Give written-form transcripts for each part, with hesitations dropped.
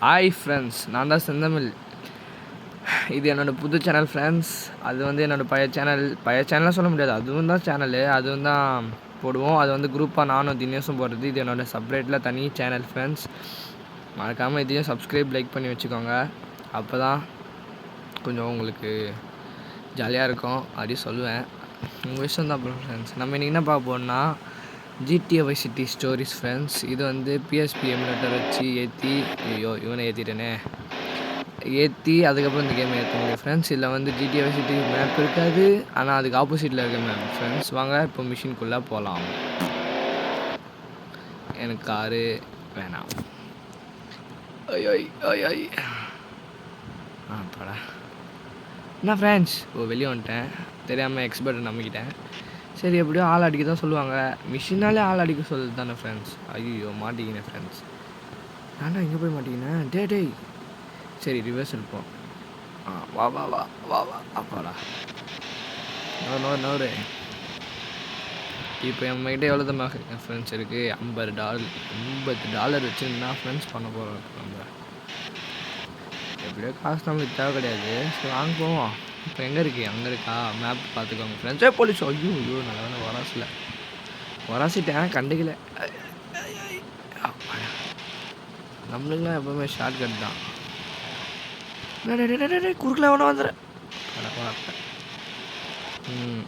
Hi friends, நான் தான் செந்தமிழ். இது என்னோடய புது சேனல் ஃப்ரெண்ட்ஸ். அது வந்து என்னோடய பழைய சேனலாக சொல்ல முடியாது, அதுவும் தான் சேனலு, அதுவும் தான் போடுவோம். அது வந்து குரூப்பாக நானும் தினேஷும் போடுறது. இது என்னோடய செப்பரேட்டில் தனி சேனல் ஃப்ரெண்ட்ஸ். மறக்காமல் இதையும் சப்ஸ்கிரைப், லைக் பண்ணி வச்சுக்கோங்க. அப்போ தான் கொஞ்சம் உங்களுக்கு ஜாலியாக இருக்கும் அப்படி சொல்லுவேன். உங்கள் விஷயம் தான் ஃப்ரெண்ட்ஸ். நம்ம இன்றைக்கி என்ன பார்க்க போகிறோம்னா GTA Vice City stories friends. இது வந்து PSP எமுலேட்டர் வச்சு ஏற்றி இவனை ஏற்றி அதுக்கப்புறம் இந்த கேமை ஏற்ற முடியும் ஃப்ரெண்ட்ஸ். இதில் வந்து GTA Vice City மேப் இருக்காது, ஆனால் அதுக்கு ஆப்போசிட்டில் இருக்க மேப் ஃப்ரெண்ட்ஸ். வாங்க இப்போ மிஷின்குள்ளே போகலாம். எனக்கு காரு வேணாம். படா என்ன ஃப்ரெண்ட்ஸ், வெளியே வந்துட்டேன், தெரியாமல் எக்ஸ்பர்ட் நம்பிக்கிட்டேன். சரி, எப்படியோ ஆள் அடிக்க தான் சொல்லுவாங்க, மிஷினாலே ஆள் அடிக்க சொல்லுது தானே ஃப்ரெண்ட்ஸ். ஐயோ மாட்டிக்கினேன் ஃப்ரெண்ட்ஸ். ஏன்டா இங்கே போய் மாட்டிக்கினேன்? டேய் சரி, ரிவர்ஸ் இருப்போம். வா வா வா வா வா அப்பாடா. நோரு இப்போ என்கிட்ட எவ்வளோ தான் ஃப்ரெண்ட்ஸ் இருக்குது? $50 வச்சுருந்தா ஃப்ரெண்ட்ஸ் பண்ண போகிறோம். நம்ம எப்படியோ காசு நம்மளுக்கு தேவை கிடையாது. சரி வாங்க போவோம். இப்போ எங்கே இருக்குது? அங்கே இருக்கா? மேப் பார்த்துக்கோங்க ஃப்ரெண்ட்ஸே. போலீஸ் ஐயோ நல்ல வராசிட்டேன், கண்டுக்கல. நம்மளுக்குலாம் எப்போவுமே ஷார்ட் கட் தான். குறுக்கில் எவனோ வந்துடுறேன்.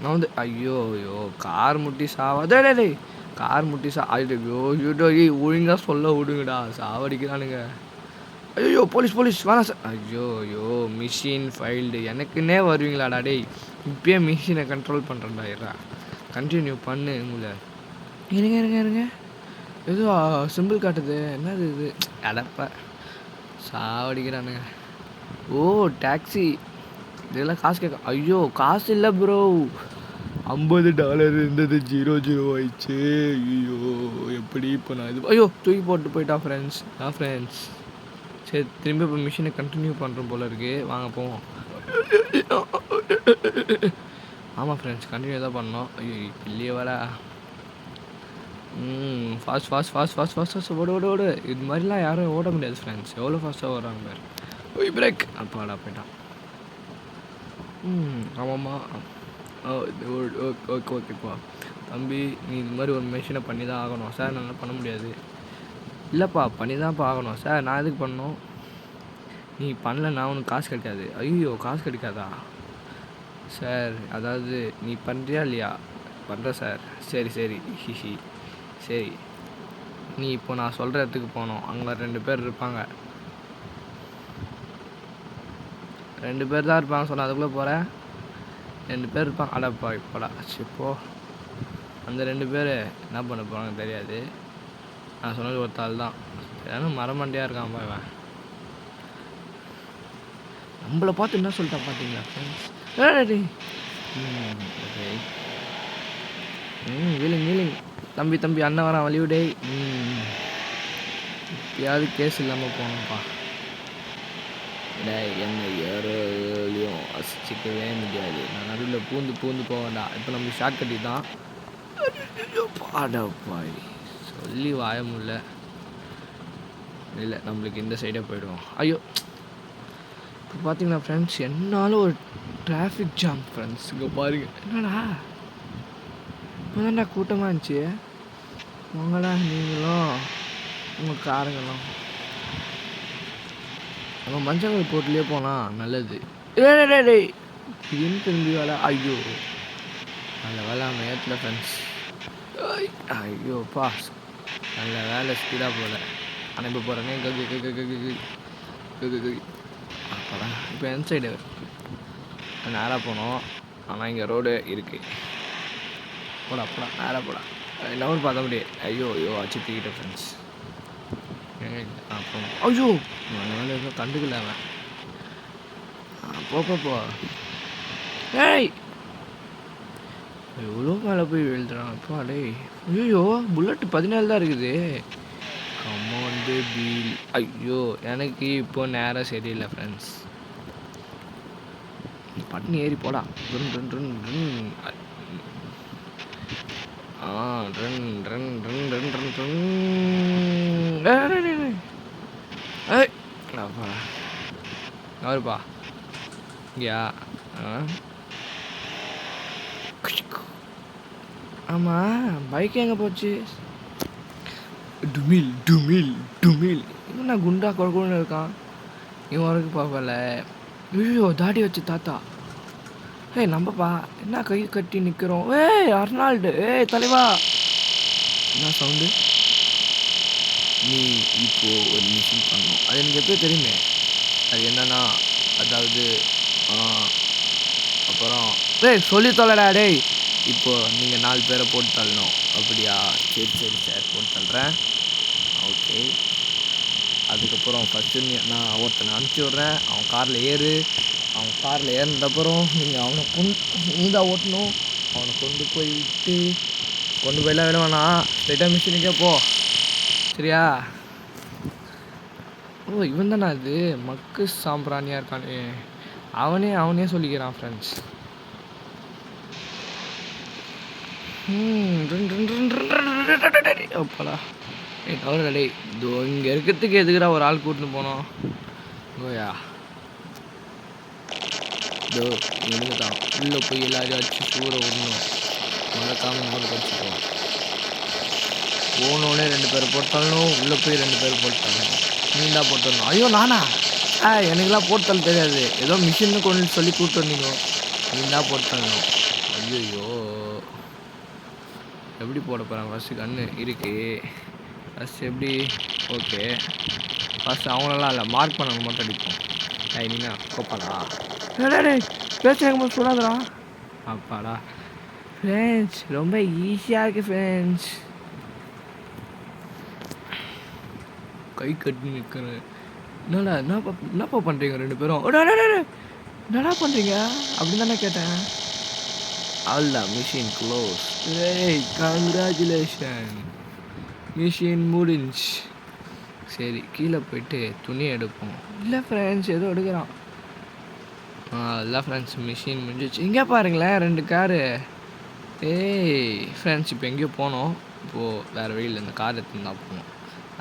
நான் வந்து ஐயோ கார் முட்டி சாவாதே. கார் முட்டி ஐயோ ஒழுங்காக சொல்ல விடுங்கடா, சாவடிக்கிறானுங்க. ஐயோ போலீஸ் வேணாம் சார். ஐயோ மிஷின் ஃபைல்டு. எனக்குன்னே வருவீங்களாடா டேய். இப்போயே மிஷினை கண்ட்ரோல் பண்ணுறேன்டா. இருடா, கண்டினியூ பண்ணு. உங்களை இருங்க ஏதோ சிம்பிள் காட்டுது. என்னது இது? அடப்பா, சாவடிக்கிறானுங்க. ஓ டாக்ஸி, இதெல்லாம் காசு கேட்க. ஐயோ காசு இல்லை ப்ரோ. $50 இருந்தது, 0 ஆயிடுச்சு. ஐயோ எப்படி இப்போ நான் இது தூக்கி போட்டு போயிட்டா ஃப்ரெண்ட்ஸ். ஃப்ரெண்ட்ஸ் சரி, திரும்பி இப்போ மிஷினை கண்டினியூ பண்ணுறோம் போல இருக்குது. வாங்க போவோம். ஆமாம் ஃப்ரெண்ட்ஸ், கண்டினியூ தான் பண்ணோம். ஐயோ இல்லையே வரா. ஃபாஸ்ட் ஓடு. இது மாதிரிலாம் யாரும் ஓட முடியாது ஃப்ரெண்ட்ஸ். எவ்வளோ ஃபாஸ்ட்டாக ஓடுறாங்க பாரு. பிரேக் அப்பாடா போயிட்டான். ஆமாம்மா. ஓகேப்பா தம்பி, நீ இது மாதிரி ஒரு மிஷினை பண்ணி தான் ஆகணும் சார். நான் பண்ண முடியாது. இல்லைப்பா பண்ணி தான்ப்பா ஆகணும் சார். நான் எதுக்கு பண்ணணும்? நீ பண்ணலன்னா உனக்கு காசு கிடைக்காது. ஐயோ காசு கிடைக்காதா சார்? அதாவது நீ பண்ணுறியா இல்லையா? பண்ணுற சார். சரி சரி, நீ இப்போ நான் சொல்கிற இடத்துக்கு போகணும். அங்கே 2 பேர் இருப்பாங்க. 2 பேர் தான் இருப்பாங்க சொன்ன. அதுக்குள்ளே போகிறேன். 2 பேர் இருப்பாங்க. அடப்பா இப்போடா இப்போ அந்த 2 பேர் என்ன பண்ண போகிறாங்க தெரியாது. நான் சொன்னது ஒரு தாள் தான். ஏன்னா மரமண்டியாக இருக்கான் இவன். நம்மளை பார்த்து என்ன சொல்லிட்டான் பார்த்தீங்களா ஃப்ரெண்ட்ஸ்? வீலிங் தம்பி அண்ணன் வரான், வழிவிடே. எப்பயாவது கேஸ் இல்லாமல் போகணும்ப்பா. என்ன ஏறையும் அசிச்சிக்கவே முடியாது. நான் நடுவில் பூந்து போவேண்டா. இப்போ நம்மளுக்கு ஷார்ட் கட்டி தான். பாடப்பாய் சொல்லி வாய முடியல. இல்லை, நம்மளுக்கு இந்த சைடே போயிடுவோம். ஐயோ இப்போ பார்த்தீங்கன்னா ஃப்ரெண்ட்ஸ், என்னாலும் ஒரு டிராஃபிக் ஜாம் ஃப்ரெண்ட்ஸ். இங்கே பாருங்க, என்னடா இப்போ தான்டா கூட்டமாக இருந்துச்சு. உங்களா நீங்களும் உங்கள் காருங்களும் நம்ம மஞ்சள் போட்டுலேயே போனால் நல்லது. இதுன்னு திரும்பி வேலை. ஐயோ நல்ல வேலை அவன் ஏற்றல ஃப்ரெண்ட்ஸ். ஐயோப்பா நல்ல வேலை, ஸ்பீடாக போகல. ஆனால் இப்போ போகிறேனே அப்படா. இப்போ எந்த சைடு நேராக போனோம், ஆனால் இங்கே ரோடு இருக்குது. போடா நேராக போடா. லெவல் பார்த்த முடியாது. ஐயோ அச்சு தூக்கிட்டேன் ஃப்ரெண்ட்ஸ். போனோம். ஐயோ நல்ல எதுவும் கண்டுக்கல அவன். போ ஏய் எவ்வளோ மேலே போய் எழுதுறான் அப்பா டேய். ஐயோ புல்லட்டு 17 தான் இருக்குது. Command feel. ஐயோ எனக்கு இப்போ நேரம் சரியில்லை ஃப்ரெண்ட்ஸ். பட்னி ஏறி போடா. அப்பா அவருப்பா இங்கயா ஆமாம் பைக் எங்கே போச்சு? டுமில் டுமில் டுமில் இவன் குண்டா குழக்குன்னு இருக்கான். இவன் வரைக்கும் பார்க்கல. ஐயோ தாடி வச்சு தாத்தா. ஏய் நம்பப்பா என்ன கை கட்டி நிற்கிறோம். ஏய் அர்னால்டு, ஏய் தலைவா. என்ன சவுண்டு? நீ இப்போது ஒரு மிஷின் பண்ணணும். அது எனக்கு எப்போ தெரியுமே. அது என்னன்னா அதாவது அப்புறம் டேய் சொல்லி தொலைடா டேய். இப்போது நீங்கள் 4 பேரை போட்டு தள்ளணும். அப்படியா? சரி சரி சார் போட்டு தள்ளுறேன். ஓகே. அதுக்கப்புறம் ஃபஸ்ட்டு நான் ஒருத்தனை அனுப்பிச்சி விட்றேன். அவன் காரில் ஏறு. அவன் காரில் ஏறினதுக்கப்புறம் நீங்கள் அவனை நீ தான் ஓட்டணும். அவனை கொண்டு போய் விட்டு கொண்டு போயெல்லாம் விட வேணாம். ஸ்ட்ரைட்டாக மிஷினுக்கே போ. சரியா? ஓ இவன் தானே அது மக்கு சாம்பிராணியாக இருக்கானே. அவனே சொல்லிக்கிறான் ஃப்ரெண்ட்ஸ். அப்படா அவரு டே இதோ இங்கே இருக்கிறதுக்கு எதுக்குடா ஒரு ஆள் கூட்டின்னு போனோம். கோயா இதோ இவனுங்க தான் உள்ளே போய் எல்லாரையும் அடிச்சு சூற விடணும். மறக்காமல் நோட்டு படிச்சுக்கோ. போனோடனே 2 பேர் போட்டாலும் உள்ளே போய் 2 பேர் போட்டாலும் நீ தான் போட்டுடணும். ஐயோ நானா? எனக்குலாம் போட்டாலும் தெரியாது. ஏதோ மிஷின்னு கொண்டு சொல்லி கூப்பிட்டு வந்தீங்க. நீ தான் போட்டாலும். ஐயோ எப்படி போட போகிறாங்க? ஃபஸ்ட்டு கன்று இருக்கு. ஃபஸ்ட்டு எப்படி? ஓகே ஃபஸ்ட்டு அவங்களெல்லாம் இல்லை மார்க் பண்ணவங்க மட்டும் அடிப்போம். நீனா கோப்பாடா பேசுகிறேங்க சொல்லாதடா. அப்பாடா ஃப்ரெண்ட்ஸ் ரொம்ப ஈஸியாக இருக்குது ஃப்ரெண்ட்ஸ். கை கட்டி நிற்கிறேன். என்னப்பா பண்ணுறீங்க 2 பேரும்? என்னடா பண்ணுறீங்க அப்படின்னு தானே கேட்டேன். அல்ல மிஷின் க்ளோஸ். ஏய் கங்க்ராச்சுலேஷன் மிஷின் முடிஞ்சு. சரி கீழே போயிட்டு துணி எடுப்போம். இல்லை ஃப்ரெண்ட்ஸ் ஏதோ எடுக்கிறான். இல்லை ஃப்ரெண்ட்ஸ் மிஷின் முடிஞ்சிச்சு. இங்கே பாருங்களேன் 2 காரு. ஏய் ஃப்ரெண்ட்ஸ் இப்போ எங்கேயோ போனோம். இப்போது வேறு வழியில் இந்த கார் எடுத்துன்னு தான் போனோம்.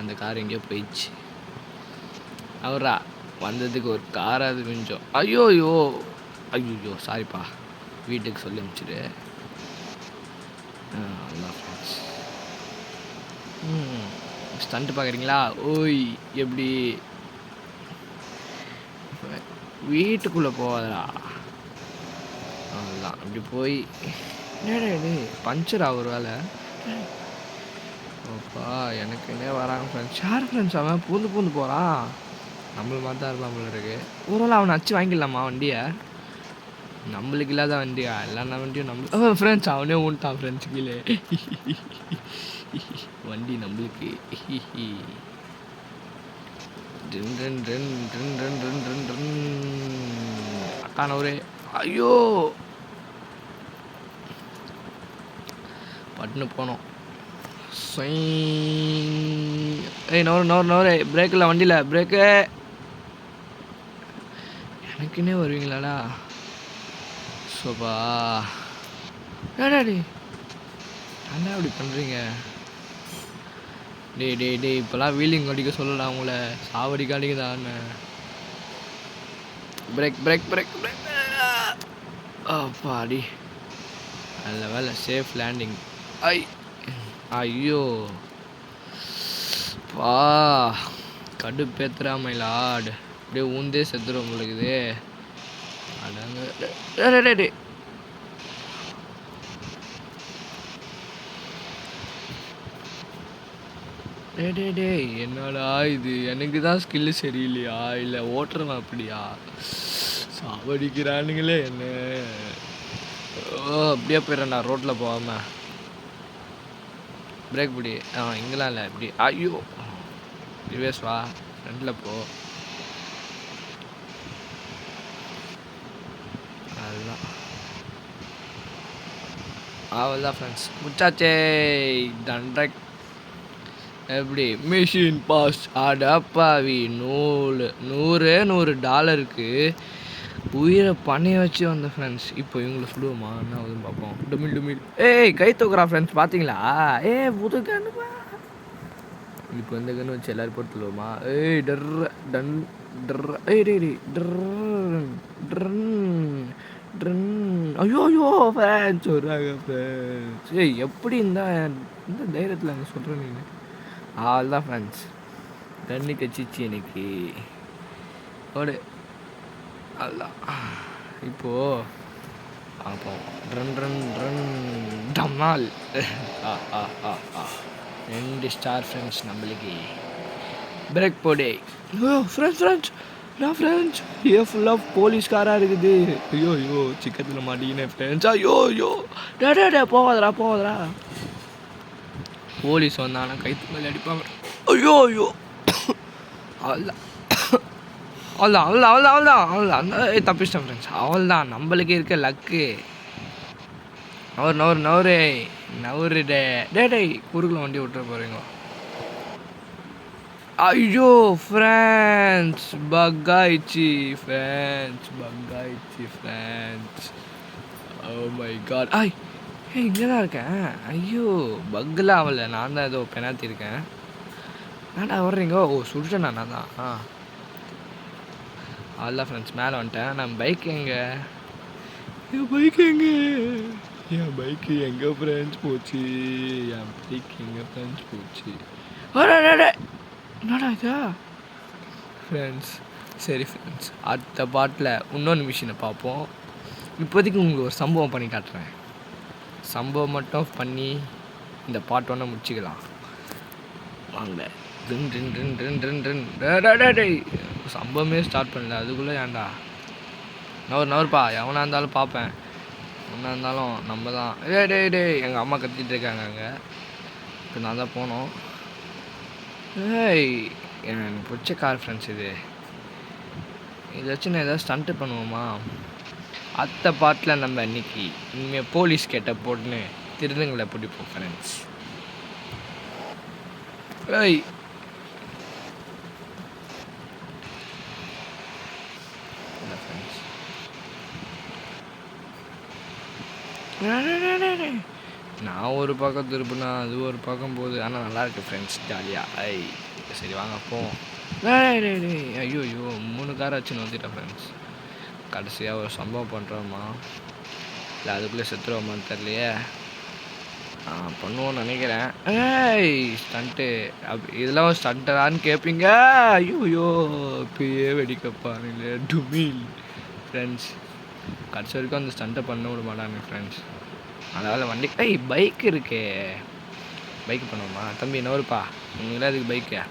அந்த கார் எங்கேயோ போயிடுச்சு. அவரா வந்ததுக்கு ஒரு காராது மிஞ்சம். ஐயோ சாரிப்பா வீட்டுக்கு சொல்லி அனுப்பிச்சிடு. ஸ்டண்ட்டு பார்க்குறீங்களா? ஓய் எப்படி வீட்டுக்குள்ளே போவாதா? அவ்வளோதான் அப்படி போய் பஞ்சர் ஆகுற வேலை. ஓப்பா எனக்குன்னே வராங்க ஃப்ரெண்ட்ஸ். யார் ஃப்ரெண்ட்ஸ் அவன் பூந்து போகிறான்? நம்மள மாதிரி தான் இருப்பான் போல இருக்கு. ஒருவேளை அவனை அச்சு வாங்கிடலாமா வண்டியை? நம்மளுக்கு இல்லாத வண்டியா? எல்லா வண்டியும் நம்ம ஃப்ரெண்ட்ஸ். அவனே ஊன்ட்டான் ஃப்ரெண்ட்ஸ் கீழே. வண்டி நம்மளுக்கு. அக்கானவரே ஐயோ பட்டுன்னு போனோம். ஏய் நவரு பிரேக்கில் வண்டியில் பிரேக்கு. எனக்குன்னே வருவீங்களாடா? சோபா டேடி என்ன அப்படி பண்ணுறீங்க? டேய் இப்போலாம் வீலிங் அடிக்க சொல்லலாம். அவங்கள சாவடிக்க அடிக்குதான். பிரேக் அப்பாடி நல்ல வேலை சேஃப் லேண்டிங். ஐயோ பா கடுப்பேத்துறா லார்ட். அப்படியே ஊந்தே செத்துரும் உங்களுக்கு. அடங்க டேய் என்னடா இது? எனக்கு தான் ஸ்கில்லு சரியில்லையா இல்லை ஓட்டுறவன் அப்படியா? சாவடிக்கிறானுங்களே என்ன. அப்படியே போயிடுறேன்டா ரோட்டில் போகாமல். பிரேக் பிடி. இங்கெல்லாம் இல்லை இப்படி. ஐயோ ரிவேஸ் வா ஃப்ரெண்டில் போ. அதுதான் அவ்வளோதான் ஃப்ரெண்ட்ஸ் முச்சாச்சே. தண்டக் எப்படி மிஷின் பாஸ். அடப்பாவி $100 உயிரை பண்ணி வச்சு வந்த ஃப்ரெண்ட்ஸ். இப்போ இவங்களை சுடுவோமா என்ன ஆகுதுன்னு பார்ப்போம். டுமில் ஏய் கை தூக்குறா ஃப்ரெண்ட்ஸ் பார்த்தீங்களா? புது கண்ணுப்பா. இப்போ இந்த கன்று வச்சு எல்லோரும் போட்டு தள்ளுவோமா? டன் ஏய் டேய் டேய் ட்ரன் ட்ரன் ட்ரன். ஐயோ ஐயோ ஃப்ரெண்ட்ஸ் வர்றாங்க ஃப்ரெண்ட்ஸ். ஏய் எப்படி இந்த தைரியத்தில் அங்கே சொல்கிற நீ? அதுதான் ஃப்ரெண்ட்ஸ் தண்ணி கச்சிச்சு எனக்கு ஓடு. அதுதான் இப்போது அப்போ ட்ரன் ட்ரன் ட்ரன் டம்மால். 2 ஸ்டார் ஃப்ரெண்ட்ஸ் நம்மளுக்கு. பிரேக் போடு. ஐயோ ஃப்ரெண்ட்ஸ் நான் ஃப்ரெண்ட்ஸ் ஃபுல்லாக போலீஸ்காராக இருக்குது. ஐயோ ஐயோ சிக்கத்தில் மாட்டிக்கினேன் ஃப்ரெண்ட்ஸ். ஐயோ ஐயோ டே போவாதரா. போலீஸ் வந்தானா கைத்து மேலே அடிப்பாங்க. ஐயோ ஐயோ அவ்வளோதான் தப்பிச்சிட்டேன் ஃப்ரெண்ட்ஸ். அவள்தான் நம்மளுக்கு இருக்க லக்கு. நவரு டே குறுக்கில் வண்டி விட்டுற போகிறீங்க. ஐயோ ஃப்ரெண்ட்ஸ் பக்காயிடுச்சு ஃப்ரெண்ட்ஸ். Oh my God. இங்கே தான் இருக்கேன். ஐயோ பக்கெலாம் ஆகலை, நான் தான் ஏதோ பெனாத்திருக்கேன். ஏன்டா வர்றீங்க? ஓ சுடுட்டேன் நான் தான். அவ்வளோதான் ஃப்ரெண்ட்ஸ் மேலே வந்துட்டேன். நான் பைக் எங்கே? என் பைக்கு எங்கே ஃப்ரெண்ட்ஸ் போச்சு? என்னடா இதா ஃப்ரெண்ட்ஸ்? சரி ஃப்ரெண்ட்ஸ் அடுத்த பாட்டில் இன்னொன்று மிஷினை பார்ப்போம். இப்போதைக்கு உங்களுக்கு ஒரு சம்பவம் பண்ணி காட்டுறேன். சம்பவம் மட்டும் பண்ணி இந்த பாட்டு ஒன்று முடிச்சிக்கலாம் வாங்க. சம்பவமே ஸ்டார்ட் பண்ணல அதுக்குள்ளே ஏன்டா நவருப்பா. எவனாக இருந்தாலும் பார்ப்பேன், ஒன்றா இருந்தாலும் நம்ம தான். டேய் எங்கள் அம்மா கத்திட்டு இருக்காங்க அங்கே. இப்போ நான் தான் போனோம். எனக்கு பிடிச்ச கார் ஃப்ரெண்ட்ஸ் இதை வச்சு நான் ஏதாவது ஸ்டண்ட்டு பண்ணுவோமா? அத்தை பாட்டில் நம்ம அன்றைக்கி இனிமேல் போலீஸ் கேட்ட போட்டுன்னு திருநங்களை பிடிப்போம் ஃப்ரெண்ட்ஸ். நான் ஒரு பக்கம் திருப்பினா அது ஒரு பக்கம் போகுது. ஆனால் நல்லாயிருக்கு ஃப்ரெண்ட்ஸ் ஜாலியாக. சரி வாங்க போவோம். ஐயோ 3 காரை வச்சு வந்துட்டேன் ஃப்ரெண்ட்ஸ். கடைசியாக ஒரு சம்பவம் பண்ணுறோமா இல்லை அதுக்குள்ளே செத்துருவோமான்னு தெரியலையே. பண்ணுவோன்னு நினைக்கிறேன். ஸ்டண்ட்டு இதெல்லாம் ஒரு ஸ்டண்ட்டான்னு கேட்பீங்க. ஐயோ இப்பயே வெடிக்கப்பாருங்களே டுமீல் ஃப்ரெண்ட்ஸ். கடைசி வரைக்கும் அந்த ஸ்டண்ட்டை பண்ண விட மாட்டாங்க ஃப்ரெண்ட்ஸ். அதனால் வண்டி பைக் இருக்கே, பைக்கு பண்ணுவோமா? தம்பி என்னவருப்பா நீங்களே அதுக்கு பைக்கு?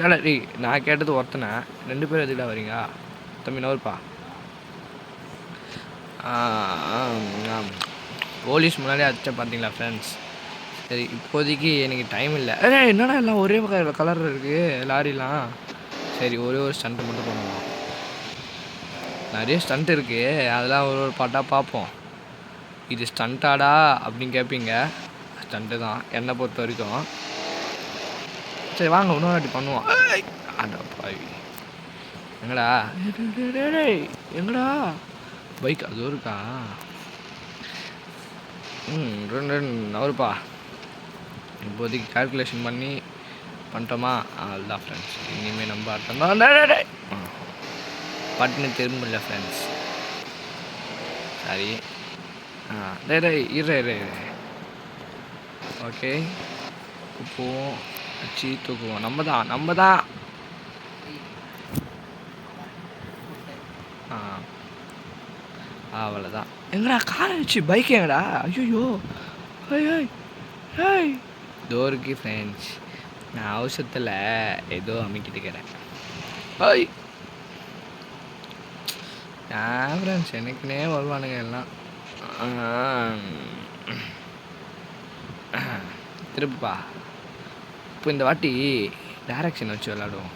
நல்லா நான் கேட்டது ஒருத்தனை, 2 பேர் எதுக்கிட்ட வரீங்க? தம்பி நவருப்பா. போலீஸ் முன்னாடியே அடிச்சேன் பார்த்தீங்களா ஃப்ரெண்ட்ஸ். சரி இப்போதைக்கு எனக்கு டைம் இல்லை. என்னடா எல்லாம் ஒரே கலர் இருக்குது லாரிலாம். சரி ஒரே ஒரு ஸ்டண்ட்டு மட்டும் பண்ணுவோம். நிறைய ஸ்டண்ட் இருக்குது, அதெல்லாம் ஒரு பாட்டாக பார்ப்போம். இது ஸ்டண்ட்டாடா அப்படின்னு கேட்பீங்க. ஸ்டண்ட்டு தான் என்னை பொறுத்த வரைக்கும். சரி வாங்க இன்னொரு வாட்டி பண்ணுவோம். பாவி எங்கடா பைக் அது இருக்கா? 2 நவருப்பா. இப்போதைக்கு கால்குலேஷன் பண்ணிட்டோமா? அதுதான் ஃப்ரெண்ட்ஸ். இனிமேல் நம்ம அர்த்தம் பட்டுன்னு திரும்பல ஃப்ரெண்ட்ஸ். சரி இரு ஓகே போவோம். வச்சு தூக்குவோம். நம்ம தான் அவ்வளோதான். எங்கடா காரை வச்சு பைக் எங்கடா? ஐயோ டோருக்கு ஃப்ரெண்ட்ஸ் நான் அவசரத்தில் ஏதோ அமைக்கிட்டு இருக்கிறேன். ஃப்ரெண்ட்ஸ் எனக்குன்னே வருவானுங்க எல்லாம். திருப்பா இப்போ இந்த வாட்டி டைரக்ஷன் வச்சு விளாடுவோம்.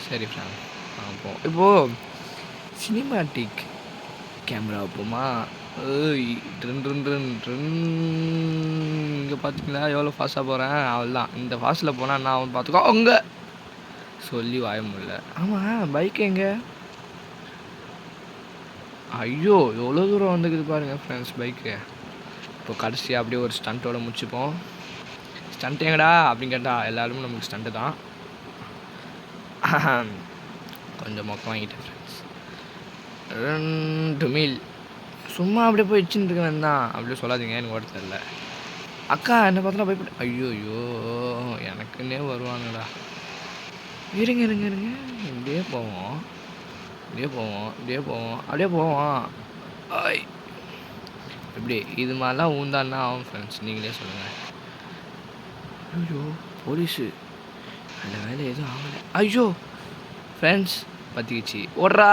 சரி ஃப்ரெண்ட் அப்போம் இப்போது சினிமாட்டிக் கேமரா வைப்போமா? இங்கே பார்த்தீங்களா எவ்வளோ ஃபாஸ்ட்டாக போகிறேன்? அவள்தான் இந்த ஃபாஸ்ட்டில் போனால் நான் அவன் பார்த்துக்கோ அங்கே சொல்லி வாய முடியல. ஆமாம் பைக் எங்கே? ஐயோ எவ்வளோ தூரம் வந்துக்குது பாருங்கள் ஃப்ரெண்ட்ஸ் பைக்கு. இப்போ கடைசியாக அப்படியே ஒரு ஸ்டண்ட்டோட முடிச்சுப்போம். ஸ்டண்ட் எங்கடா அப்படின்னு கேட்டால் எல்லாருமே நமக்கு ஸ்டண்ட்டு தான். கொஞ்சம் மொக்கம் வாங்கிட்டேன் ஃப்ரெண்ட்ஸ். 2 மீல் சும்மா அப்படியே போய் வச்சுன்னு இருக்கேன் தான். அப்படியே சொல்லாதீங்க, எனக்கு ஓட்ட தெரியல. அக்கா என்னை பார்த்தா பயப்பட. ஐயோ எனக்குன்னே வருவானுடா. இருங்க இப்படியே போவோம். ஐ எப்படி இது மாதிரிலாம் ஊந்தான்னா ஆகும் ஃப்ரெண்ட்ஸ், நீங்களே சொல்லுங்கள். ஐயோ போலீஸு அந்த வேலை எதுவும் ஆகலை. ஐயோ ஃப்ரெண்ட்ஸ் பற்றிக்கிச்சு ஓடுறா.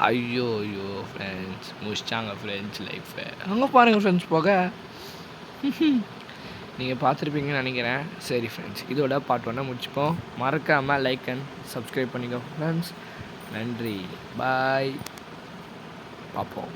ஐயோ ஃப்ரெண்ட்ஸ் முடிச்சிட்டாங்க ஃப்ரெண்ட்ஸ் லைஃப்பை. அங்கே பாருங்கள் ஃப்ரெண்ட்ஸ் போக. நீங்கள் பார்த்துருப்பீங்கன்னு நினைக்கிறேன். சரி ஃப்ரெண்ட்ஸ், இதோட பார்ட் 1 முடிச்சுப்போம். மறக்காமல் லைக் அண்ட் சப்ஸ்கிரைப் பண்ணிக்கோ ஃப்ரெண்ட்ஸ். நன்றி, பாய், பார்ப்போம்.